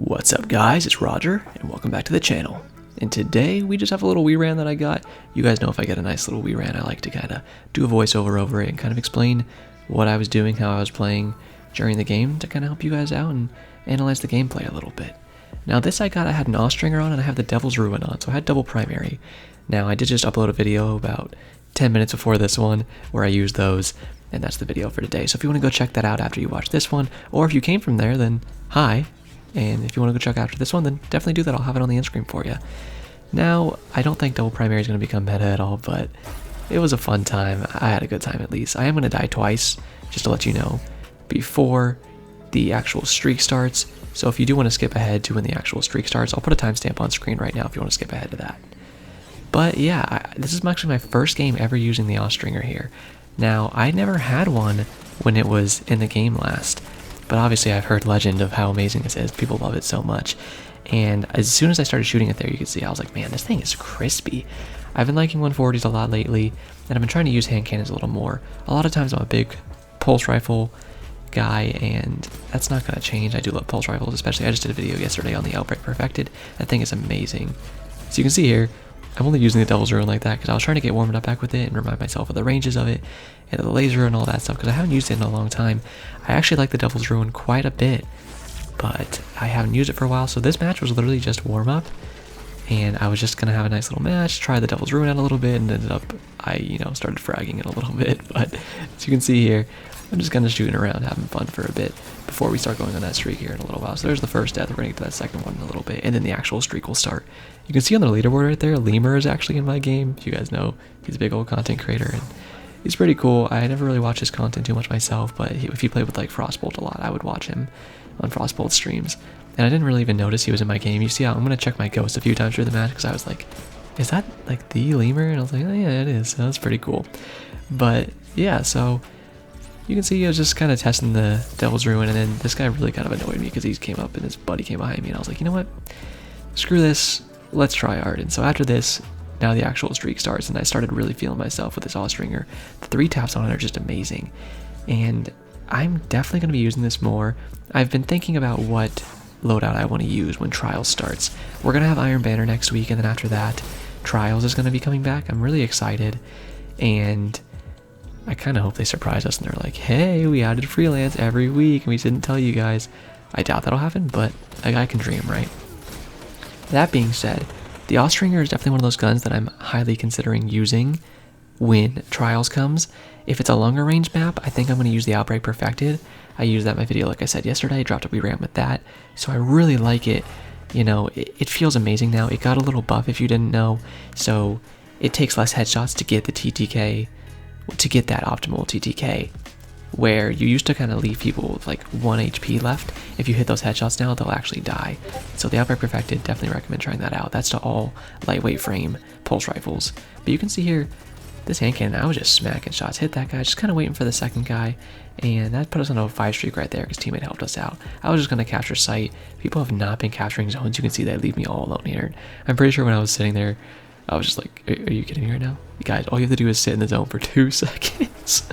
What's up guys, it's Roger, and welcome back to the channel. And today we just have a little Wii ran that I got. You guys know if I get a nice little Wii ran, I like to kind of do a voiceover over it and kind of explain what I was doing, how I was playing during the game to kind of help you guys out and analyze the gameplay a little bit. Now this I had an Austringer on and I have the Devil's Ruin on, so I had double primary. Now I did just upload a video about 10 minutes before this one where I used those, and that's the video for today. So if you want to go check that out after you watch this one, or if you came from there, then hi. And if you want to go check after this one, then definitely do that. I'll have it on the end screen for you. Now, I don't think double primary is going to become meta at all, but it was a fun time. I had a good time at least. I am going to die twice, just to let you know, before the actual streak starts. So if you do want to skip ahead to when the actual streak starts, I'll put a timestamp on screen right now if you want to skip ahead to that. But yeah, this is actually my first game ever using the Austringer here. Now, I never had one when it was in the game last. But obviously I've heard legend of how amazing this is. People love it so much. And as soon as I started shooting it there, you can see I was like, man, this thing is crispy. I've been liking 140s a lot lately, and I've been trying to use hand cannons a little more. A lot of times I'm a big pulse rifle guy, and that's not going to change. I do love pulse rifles, especially I just did a video yesterday on the Outbreak Perfected. That thing is amazing. So you can see here, I'm only using the Devil's Ruin like that because I was trying to get warmed up back with it and remind myself of the ranges of it and the laser and all that stuff because I haven't used it in a long time. I actually like the Devil's Ruin quite a bit, but I haven't used it for a while, so this match was literally just warm up, and I was just going to have a nice little match, try the Devil's Ruin out a little bit, and ended up, I started fragging it a little bit, but as you can see here, I'm just kind of shooting around, having fun for a bit before we start going on that streak here in a little while. So there's the first death. We're going to get to that second one in a little bit, and then the actual streak will start. You can see on the leaderboard right there, Lemur is actually in my game. You guys know he's a big old content creator, and he's pretty cool. I never really watch his content too much myself, but if he played with like Frostbolt a lot, I would watch him on Frostbolt streams. And I didn't really even notice he was in my game. You see how I'm going to check my ghost a few times through the match because I was like, is that like the Lemur? And I was like, oh yeah, it is. So that's pretty cool. But yeah, so you can see I was just kind of testing the Devil's Ruin, and then this guy really kind of annoyed me because he came up and his buddy came behind me, and I was like, you know what? Screw this. Let's try Arden. So after this, now the actual streak starts, and I started really feeling myself with this Austringer. The 3 taps on it are just amazing, and I'm definitely going to be using this more. I've been thinking about what loadout I want to use when Trials starts. We're going to have Iron Banner next week, and then after that, Trials is going to be coming back. I'm really excited, and I kind of hope they surprise us and they're like, hey, we added freelance every week and we didn't tell you guys. I doubt that'll happen, but a guy can dream, right? That being said, the Austringer is definitely one of those guns that I'm highly considering using when Trials comes. If it's a longer range map, I think I'm going to use the Outbreak Perfected. I used that in my video, like I said yesterday. I dropped a Wii ran with that, so I really like it. You know, it feels amazing now. It got a little buff if you didn't know, so it takes less headshots to get the TTK, to get that optimal TTK, where you used to kind of leave people with like 1 HP left. If you hit those headshots now, they'll actually die. So the Outbreak Perfected, definitely recommend trying that out. That's to all lightweight frame pulse rifles. But you can see here, this hand cannon, I was just smacking shots. Hit that guy, just kind of waiting for the second guy, and that put us on a 5 streak right there because teammate helped us out. I was just going to capture site. People have not been capturing zones. You can see they leave me all alone here. I'm pretty sure when I was sitting there, I was just like, are you kidding me right now? You guys, all you have to do is sit in the zone for 2 seconds.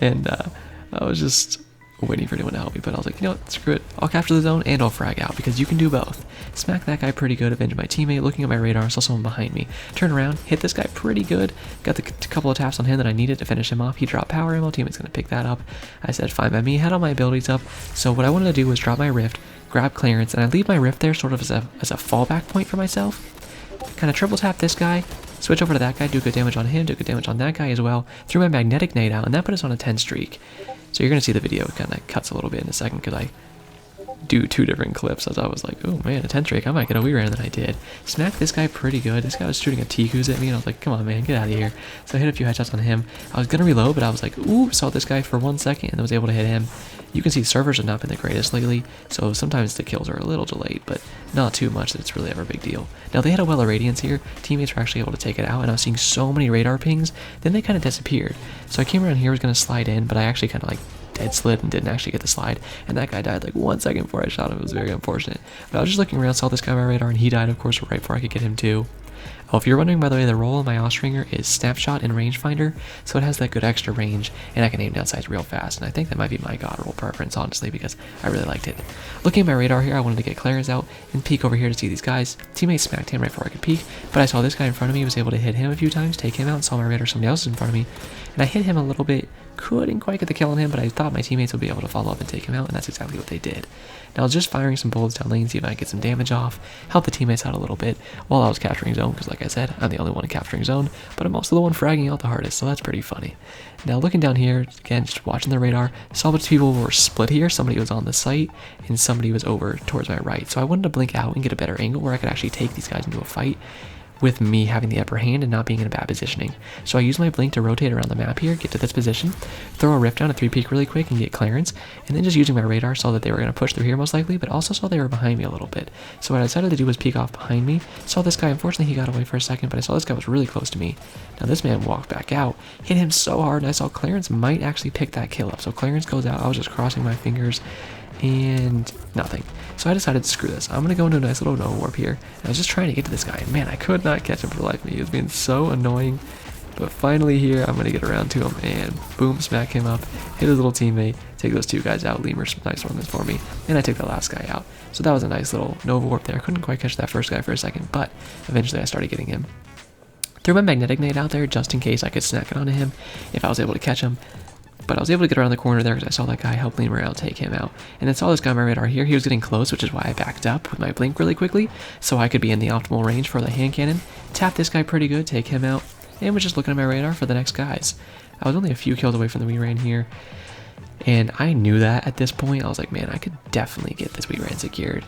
And I was just waiting for anyone to help me, but I was like, you know what, screw it. I'll capture the zone and I'll frag out because you can do both. Smack that guy pretty good, avenge my teammate, looking at my radar, saw someone behind me. Turn around, hit this guy pretty good, got the couple of taps on him that I needed to finish him off. He dropped power ammo, teammate's going to pick that up. I said, fine by me, had all my abilities up. So what I wanted to do was drop my rift, grab clearance, and I leave my rift there sort of as a fallback point for myself. Kind of triple tap this guy, switch over to that guy, do good damage on him, do good damage on that guy as well, threw my magnetic nade out, and that put us on a 10 streak. So you're going to see the video kind of cuts a little bit in a second because I do 2 different clips as I was like, oh man, a 10 streak, I might get a Wii ran than I did. Smacked this guy pretty good. This guy was shooting a T-Goose at me and I was like, come on man, get out of here. So I hit a few headshots on him. I was going to reload, but I was like, ooh, saw this guy for 1 second and I was able to hit him. You can see servers have not been the greatest lately, so sometimes the kills are a little delayed, but not too much that it's really ever a big deal. Now they had a well of radiance here, teammates were actually able to take it out, and I was seeing so many radar pings, then they kind of disappeared. So I came around here, was going to slide in, but I actually kind of like dead slid and didn't actually get the slide, and that guy died like 1 second before I shot him. It was very unfortunate. But I was just looking around, saw this guy on my radar, and he died of course right before I could get him too. Oh, if you're wondering, by the way, the role of my Austringer is snapshot and rangefinder, so it has that good extra range, and I can aim down sights real fast, and I think that might be my god roll preference, honestly, because I really liked it. Looking at my radar here, I wanted to get Clarence out and peek over here to see these guys. Teammate smacked him right before I could peek, but I saw this guy in front of me, was able to hit him a few times, take him out, and saw my radar somebody else in front of me, and I hit him a little bit. Couldn't quite get the kill on him, but I thought my teammates would be able to follow up and take him out, and that's exactly what they did. Now I was just firing some bullets down lane, see if I could get some damage off, help the teammates out a little bit while I was capturing zone, because like I said, I'm the only one capturing zone, but I'm also the one fragging out the hardest, so that's pretty funny. Now looking down here, again, just watching the radar, saw a bunch of people were split here. Somebody was on the site, and somebody was over towards my right, so I wanted to blink out and get a better angle where I could actually take these guys into a fight with me having the upper hand and not being in a bad positioning. So I used my blink to rotate around the map here, get to this position, throw a rift down a 3-peak really quick and get clearance, and then just using my radar saw that they were going to push through here most likely, but also saw they were behind me a little bit. So what I decided to do was peek off behind me, saw this guy, unfortunately he got away for a second, but I saw this guy was really close to me. Now this man walked back out, hit him so hard, and I saw Clarence might actually pick that kill up. So Clarence goes out, I was just crossing my fingers, and nothing. So I decided to screw this. I'm going to go into a nice little no warp here. And I was just trying to get to this guy, and man, I could not catch him for the life of me. He was being so annoying. But finally here, I'm going to get around to him, and boom, smack him up, hit his little teammate, take those two guys out. Lemur some nice runs for me, and I take the last guy out. So that was a nice little Nova warp there. I couldn't quite catch that first guy for a second, but eventually I started getting him. Threw my magnetic nade out there just in case I could snack it onto him if I was able to catch him. But I was able to get around the corner there because I saw that guy help Lemur out, take him out. And then saw this guy on my radar here. He was getting close, which is why I backed up with my blink really quickly, so I could be in the optimal range for the hand cannon. Tap this guy pretty good, take him out, and was just looking at my radar for the next guys. I was only a few kills away from the wee ran here, and I knew that at this point. I was like, man, I could definitely get this wee ran secured.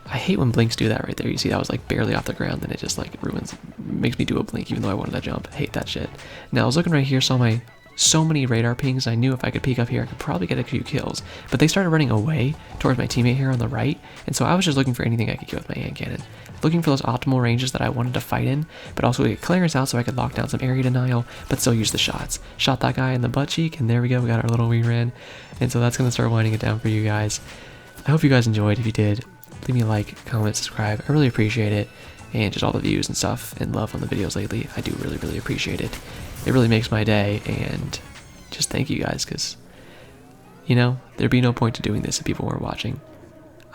I hate when blinks do that right there. You see that was like barely off the ground, and it just like ruins, makes me do a blink even though I wanted to jump. I hate that shit. Now I was looking right here, saw my so many radar pings. I knew if I could peek up here, I could probably get a few kills, but they started running away towards my teammate here on the right, and so I was just looking for anything I could get with my hand cannon, looking for those optimal ranges that I wanted to fight in, but also get clearance out so I could lock down some area denial, but still use the shots. Shot that guy in the butt cheek, and there we go, we got our little wee ran, and so that's going to start winding it down for you guys. I hope you guys enjoyed. If you did, leave me a like, comment, subscribe. I really appreciate it, and just all the views and stuff and love on the videos lately. I do really appreciate it. It really makes my day, and just thank you guys, because, you know, there'd be no point to doing this if people weren't watching.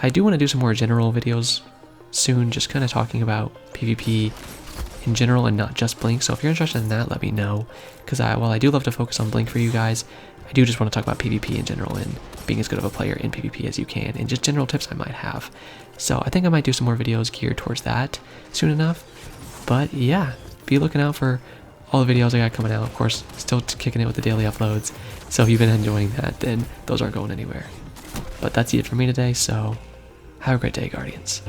I do want to do some more general videos soon, just kind of talking about PvP in general and not just Blink, so if you're interested in that, let me know, because while I do love to focus on Blink for you guys, I do just want to talk about PvP in general and being as good of a player in PvP as you can, and just general tips I might have. So I think I might do some more videos geared towards that soon enough, but yeah, be looking out for all the videos I got coming out. Of course, still kicking it with the daily uploads, so if you've been enjoying that, then those aren't going anywhere. But that's it for me today, so have a great day, Guardians.